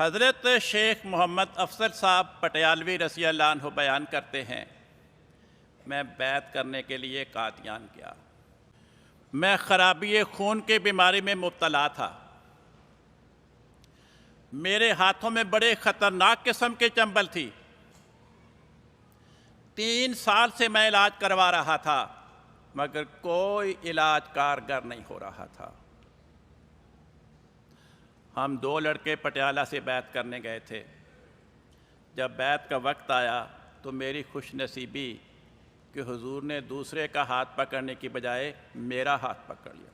حضرت شیخ محمد افضل صاحب پٹیالوی رضی اللہ عنہ بیان کرتے ہیں، میں بیعت کرنے کے لیے قادیان گیا۔ میں خرابی خون کی بیماری میں مبتلا تھا۔ میرے ہاتھوں میں بڑے خطرناک قسم کی چنبل تھی۔ 3 سال سے میں علاج کروا رہا تھا مگر کوئی علاج کارگر نہیں ہو رہا تھا۔ ہم 2 لڑکے پٹیالہ سے بیعت کرنے گئے تھے۔ جب بیعت کا وقت آیا تو میری خوش نصیبی کہ حضور نے دوسرے کا ہاتھ پکڑنے کی بجائے میرا ہاتھ پکڑ لیا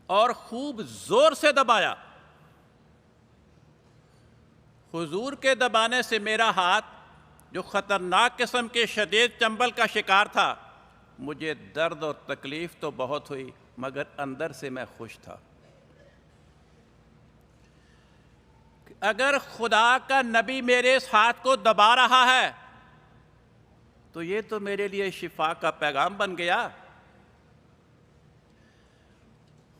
اور خوب زور سے دبایا۔ حضور کے دبانے سے میرا ہاتھ، جو خطرناک قسم کے شدید چنبل کا شکار تھا، مجھے درد اور تکلیف تو بہت ہوئی مگر اندر سے میں خوش تھا۔ اگر خدا کا نبی میرے اس ہاتھ کو دبا رہا ہے تو یہ تو میرے لیے شفا کا پیغام بن گیا۔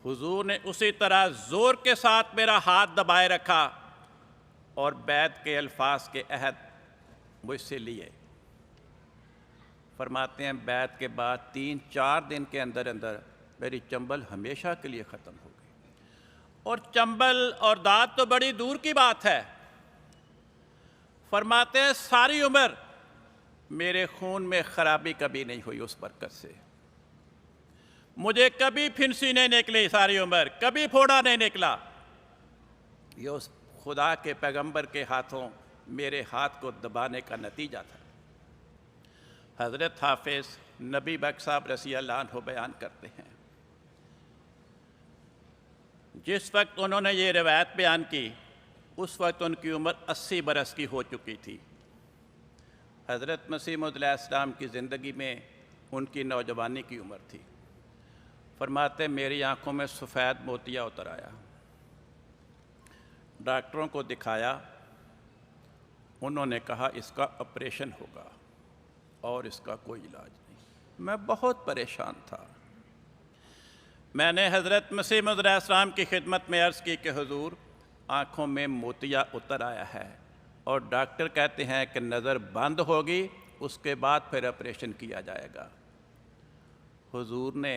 حضور نے اسی طرح زور کے ساتھ میرا ہاتھ دبائے رکھا اور بیعت کے الفاظ کے عہد مجھ سے لیے۔ فرماتے ہیں بیعت کے بعد 3-4 دن کے اندر اندر میری چنبل ہمیشہ کے لیے ختم ہو گئی۔ اور چنبل اور داد تو بڑی دور کی بات ہے۔ فرماتے ہیں ساری عمر میرے خون میں خرابی کبھی نہیں ہوئی اس برکت سے۔ مجھے کبھی پھنسی نہیں نکلی ساری عمر، کبھی پھوڑا نہیں نکلا۔ یہ اس خدا کے پیغمبر کے ہاتھوں میرے ہاتھ کو دبانے کا نتیجہ تھا۔ حضرت حافظ نبی بخش صاحب رضی اللہ عنہ بیان کرتے ہیں، جس وقت انہوں نے یہ روایت بیان کی اس وقت ان کی عمر 80 برس کی ہو چکی تھی۔ حضرت مسیح موعود علیہ السلام کی زندگی میں ان کی نوجوانی کی عمر تھی۔ فرماتے میری آنکھوں میں سفید موتیا اتر آیا۔ ڈاکٹروں کو دکھایا، انہوں نے کہا اس کا آپریشن ہوگا اور اس کا کوئی علاج نہیں۔ میں بہت پریشان تھا۔ میں نے حضرت مسیح موعود علیہ السلام کی خدمت میں عرض کی کہ حضور آنکھوں میں موتیا اتر آیا ہے اور ڈاکٹر کہتے ہیں کہ نظر بند ہوگی، اس کے بعد پھر آپریشن کیا جائے گا۔ حضور نے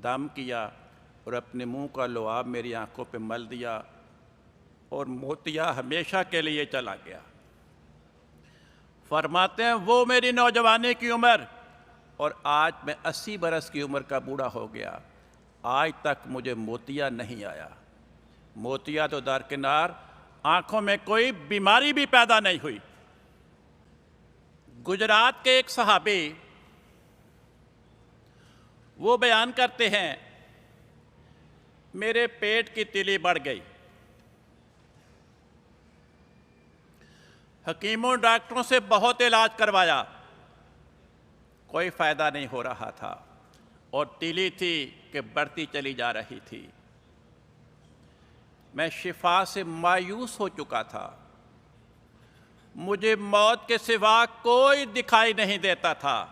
دم کیا اور اپنے منہ کا لعاب میری آنکھوں پہ مل دیا اور موتیا ہمیشہ کے لیے چلا گیا۔ فرماتے ہیں وہ میری نوجوانی کی عمر اور آج میں 80 برس کی عمر کا بوڑھا ہو گیا، آج تک مجھے موتیا نہیں آیا۔ موتیا تو درکنار، آنکھوں میں کوئی بیماری بھی پیدا نہیں ہوئی۔ گجرات کے ایک صحابی وہ بیان کرتے ہیں، میرے پیٹ کی تیلی بڑھ گئی۔ حکیموں ڈاکٹروں سے بہت علاج کروایا، کوئی فائدہ نہیں ہو رہا تھا اور تیلی تھی کہ بڑھتی چلی جا رہی تھی۔ میں شفا سے مایوس ہو چکا تھا، مجھے موت کے سوا کوئی دکھائی نہیں دیتا تھا۔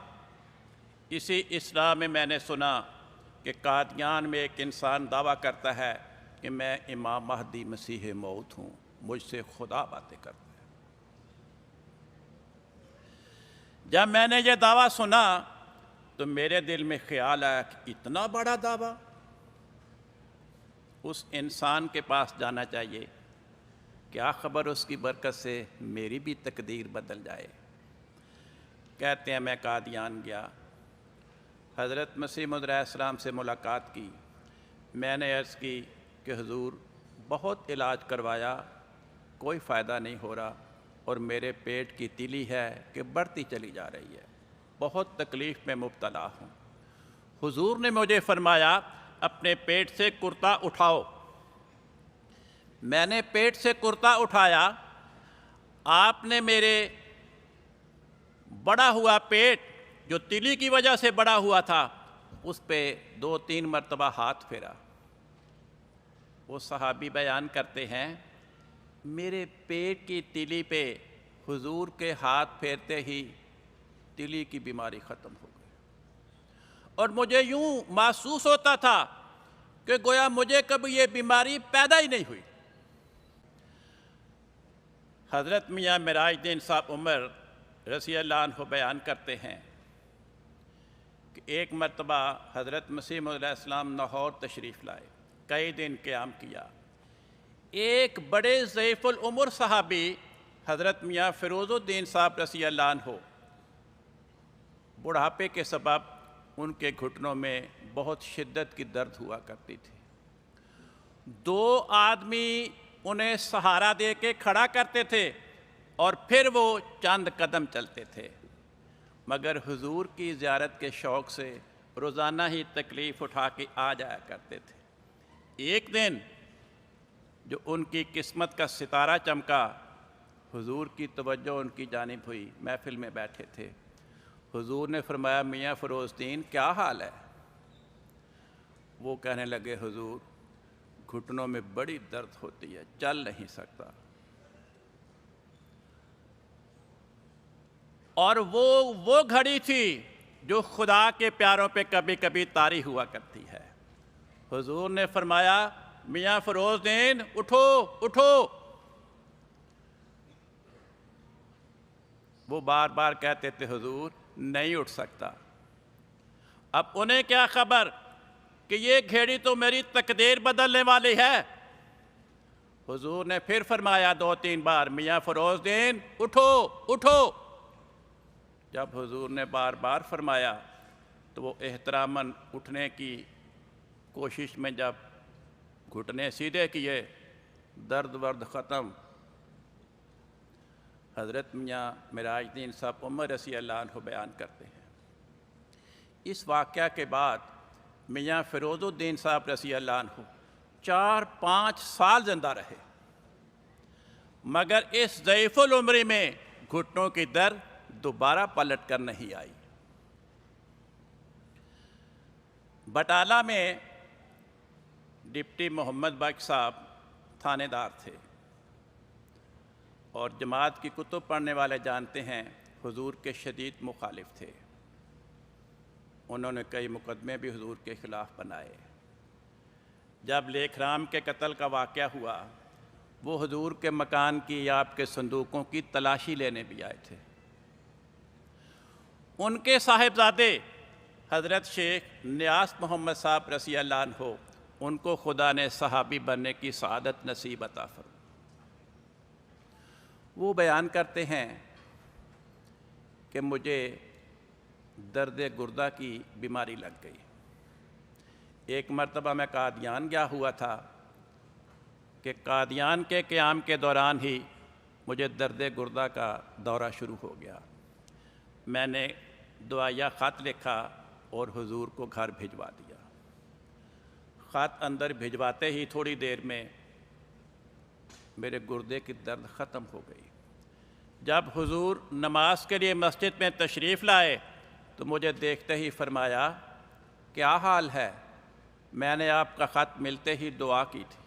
اسی اصلاح میں نے سنا کہ قادیان میں ایک انسان دعویٰ کرتا ہے کہ میں امام مہدی مسیح موعود ہوں، مجھ سے خدا باتیں کرتا ہے۔ جب میں نے یہ دعویٰ سنا تو میرے دل میں خیال آیا کہ اتنا بڑا دعویٰ، اس انسان کے پاس جانا چاہیے، کیا خبر اس کی برکت سے میری بھی تقدیر بدل جائے۔ کہتے ہیں میں قادیان گیا، حضرت مسیح موعود علیہ السلام سے ملاقات کی۔ میں نے عرض کی کہ حضور بہت علاج کروایا، کوئی فائدہ نہیں ہو رہا اور میرے پیٹ کی تیلی ہے کہ بڑھتی چلی جا رہی ہے، بہت تکلیف میں مبتلا ہوں۔ حضور نے مجھے فرمایا اپنے پیٹ سے کرتا اٹھاؤ۔ میں نے پیٹ سے کرتا اٹھایا، آپ نے میرے بڑا ہوا پیٹ جو تیلی کی وجہ سے بڑا ہوا تھا اس پہ 2-3 مرتبہ ہاتھ پھیرا۔ وہ صحابی بیان کرتے ہیں میرے پیٹ کی تیلی پہ حضور کے ہاتھ پھیرتے ہی تیلی کی بیماری ختم ہو گئی اور مجھے یوں محسوس ہوتا تھا کہ گویا مجھے کبھی یہ بیماری پیدا ہی نہیں ہوئی۔ حضرت میاں معراج الدین صاحب عمر رضی اللہ عنہ بیان کرتے ہیں کہ ایک مرتبہ حضرت مسیح موعود علیہ السلام لاہور تشریف لائے، کئی دن قیام کیا۔ ایک بڑے ضعیف العمر صحابی حضرت میاں فیروز الدین صاحب رضی اللہ عنہ، بڑھاپے کے سبب ان کے گھٹنوں میں بہت شدت کی درد ہوا کرتی تھی۔ دو آدمی انہیں سہارا دے کے کھڑا کرتے تھے اور پھر وہ چند قدم چلتے تھے، مگر حضور کی زیارت کے شوق سے روزانہ ہی تکلیف اٹھا کے آ جایا کرتے تھے۔ ایک دن جو ان کی قسمت کا ستارہ چمکا، حضور کی توجہ ان کی جانب ہوئی، محفل میں بیٹھے تھے۔ حضور نے فرمایا، میاں فیروز الدین کیا حال ہے؟ وہ کہنے لگے، حضور گھٹنوں میں بڑی درد ہوتی ہے، چل نہیں سکتا۔ اور وہ گھڑی تھی جو خدا کے پیاروں پہ کبھی کبھی طاری ہوا کرتی ہے۔ حضور نے فرمایا، میاں فیروز الدین اٹھو اٹھو۔ وہ بار بار کہتے تھے، حضور نہیں اٹھ سکتا۔ اب انہیں کیا خبر کہ یہ گھڑی تو میری تقدیر بدلنے والی ہے۔ حضور نے پھر فرمایا 2-3 بار، میاں فیروز الدین اٹھو اٹھو۔ جب حضور نے بار بار فرمایا تو وہ احتراماً اٹھنے کی کوشش میں جب گھٹنے سیدھے کیے، درد ورد ختم۔ حضرت میاں معراج الدین صاحب عمر رضی اللہ عنہ بیان کرتے ہیں، اس واقعہ کے بعد میاں فیروز الدین صاحب رضی اللہ عنہ 4-5 سال زندہ رہے، مگر اس ضعیف العمری میں گھٹنوں کی درد دوبارہ پلٹ کر نہیں آئی۔ بٹالہ میں ڈپٹی محمد بخش صاحب تھانے دار تھے، اور جماعت کی کتب پڑھنے والے جانتے ہیں حضور کے شدید مخالف تھے۔ انہوں نے کئی مقدمے بھی حضور کے خلاف بنائے۔ جب لیکھ رام کے قتل کا واقعہ ہوا، وہ حضور کے مکان کی یا آپ کے صندوقوں کی تلاشی لینے بھی آئے تھے۔ ان کے صاحبزادے حضرت شیخ نیاز محمد صاحب رضی اللہ عنہ، ان کو خدا نے صحابی بننے کی سعادت نصیب عطا فرمائی۔ وہ بیان کرتے ہیں کہ مجھے درد گردہ کی بیماری لگ گئی۔ ایک مرتبہ میں قادیان گیا ہوا تھا کہ قادیان کے قیام کے دوران ہی مجھے درد گردہ کا دورہ شروع ہو گیا۔ میں نے دعائیہ خط لکھا اور حضور کو گھر بھجوا دیا۔ خط اندر بھجواتے ہی تھوڑی دیر میں میرے گردے کی درد ختم ہو گئی۔ جب حضور نماز کے لیے مسجد میں تشریف لائے تو مجھے دیکھتے ہی فرمایا، کیا حال ہے؟ میں نے آپ کا خط ملتے ہی دعا کی تھی۔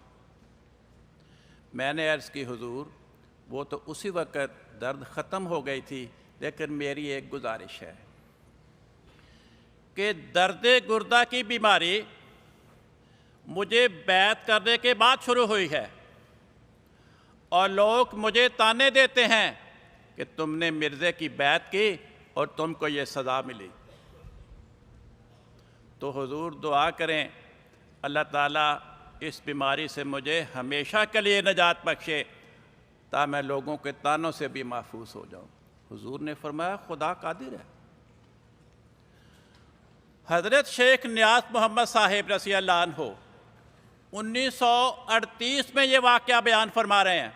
میں نے عرض کی، حضور وہ تو اسی وقت درد ختم ہو گئی تھی، لیکن میری ایک گزارش ہے کہ درد گردہ کی بیماری مجھے بیعت کرنے کے بعد شروع ہوئی ہے، اور لوگ مجھے تانے دیتے ہیں کہ تم نے مرزے کی بیعت کی اور تم کو یہ سزا ملی۔ تو حضور دعا کریں اللہ تعالیٰ اس بیماری سے مجھے ہمیشہ کے لیے نجات بخشے، تاکہ میں لوگوں کے تانوں سے بھی محفوظ ہو جاؤں۔ حضور نے فرمایا، خدا قادر ہے۔ حضرت شیخ نیاز محمد صاحب رضی اللہ عنہ 1938 میں یہ واقعہ بیان فرما رہے ہیں۔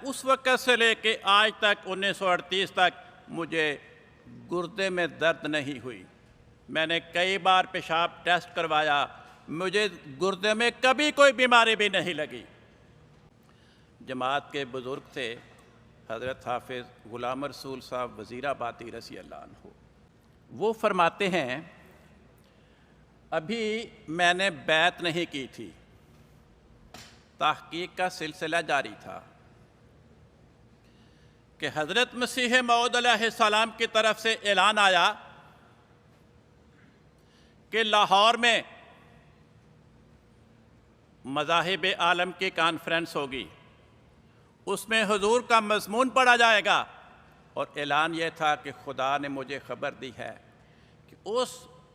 اس وقت سے لے کے آج تک 1938 تک مجھے گردے میں درد نہیں ہوئی۔ میں نے کئی بار پیشاب ٹیسٹ کروایا، مجھے گردے میں کبھی کوئی بیماری بھی نہیں لگی۔ جماعت کے بزرگ تھے حضرت حافظ غلام رسول صاحب وزیر آبادی رضی اللہ عنہ۔ وہ فرماتے ہیں، ابھی میں نے بیعت نہیں کی تھی، تحقیق کا سلسلہ جاری تھا کہ حضرت مسیح موعود علیہ السلام کی طرف سے اعلان آیا کہ لاہور میں مذاہب عالم کی کانفرنس ہوگی، اس میں حضور کا مضمون پڑھا جائے گا، اور اعلان یہ تھا کہ خدا نے مجھے خبر دی ہے کہ اس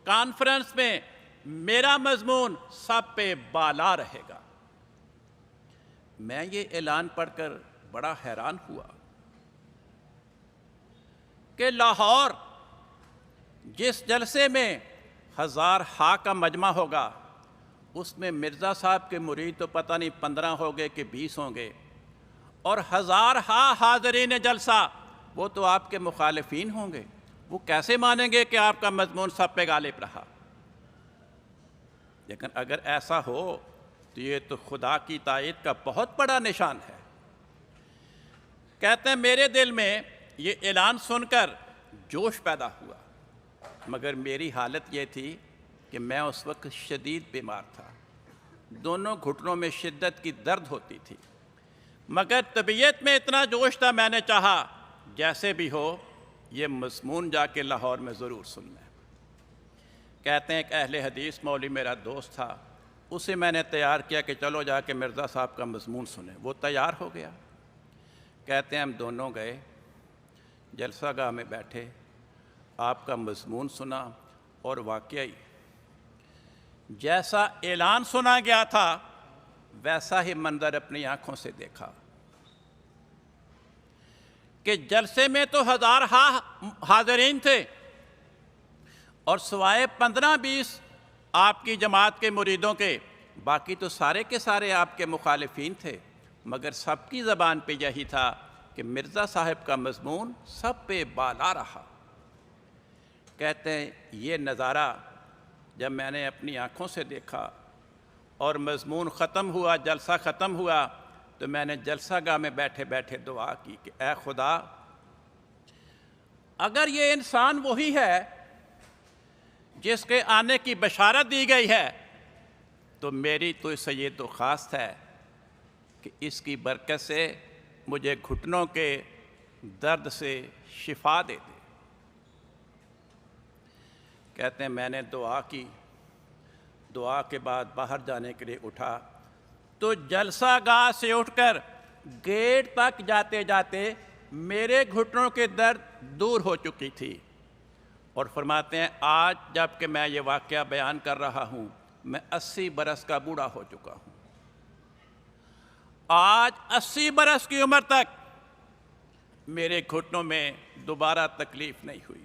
کانفرنس میں میرا مضمون سب پہ بالا رہے گا۔ میں یہ اعلان پڑھ کر بڑا حیران ہوا کہ لاہور جس جلسے میں 1000 ہا کا مجمع ہوگا، اس میں مرزا صاحب کے مرید تو پتہ نہیں 15 ہوں گے کہ 20 ہوں گے، اور 1000 ہا حاضرین جلسہ وہ تو آپ کے مخالفین ہوں گے، وہ کیسے مانیں گے کہ آپ کا مضمون سب پہ غالب رہا؟ لیکن اگر ایسا ہو تو یہ تو خدا کی تائید کا بہت بڑا نشان ہے۔ کہتے ہیں میرے دل میں یہ اعلان سن کر جوش پیدا ہوا، مگر میری حالت یہ تھی کہ میں اس وقت شدید بیمار تھا، دونوں گھٹنوں میں شدت کی درد ہوتی تھی، مگر طبیعت میں اتنا جوش تھا، میں نے چاہا جیسے بھی ہو یہ مضمون جا کے لاہور میں ضرور سننا ہے۔ کہتے ہیں ایک اہل حدیث مولوی میرا دوست تھا، اسے میں نے تیار کیا کہ چلو جا کے مرزا صاحب کا مضمون سنیں، وہ تیار ہو گیا۔ کہتے ہیں ہم دونوں گئے، جلسہ گاہ میں بیٹھے، آپ کا مضمون سنا، اور واقعی جیسا اعلان سنا گیا تھا ویسا ہی منظر اپنی آنکھوں سے دیکھا کہ جلسے میں تو 1000 حاضرین تھے، اور سوائے 15-20 آپ کی جماعت کے مریدوں کے، باقی تو سارے کے سارے آپ کے مخالفین تھے، مگر سب کی زبان پہ یہی تھا کہ مرزا صاحب کا مضمون سب پہ بالا رہا۔ کہتے ہیں یہ نظارہ جب میں نے اپنی آنکھوں سے دیکھا اور مضمون ختم ہوا، جلسہ ختم ہوا، تو میں نے جلسہ گاہ میں بیٹھے بیٹھے دعا کی کہ اے خدا، اگر یہ انسان وہی ہے جس کے آنے کی بشارت دی گئی ہے، تو میری تو اس سے یہ درخواست ہے کہ اس کی برکت سے مجھے گھٹنوں کے درد سے شفا دے دے۔ کہتے ہیں میں نے دعا کی، دعا کے بعد باہر جانے کے لیے اٹھا تو جلسہ گاہ سے اٹھ کر گیٹ تک جاتے جاتے میرے گھٹنوں کے درد دور ہو چکی تھی، اور فرماتے ہیں آج جب کہ میں یہ واقعہ بیان کر رہا ہوں میں 80 برس کا بوڑھا ہو چکا ہوں، آج 80 برس کی عمر تک میرے گھٹنوں میں دوبارہ تکلیف نہیں ہوئی۔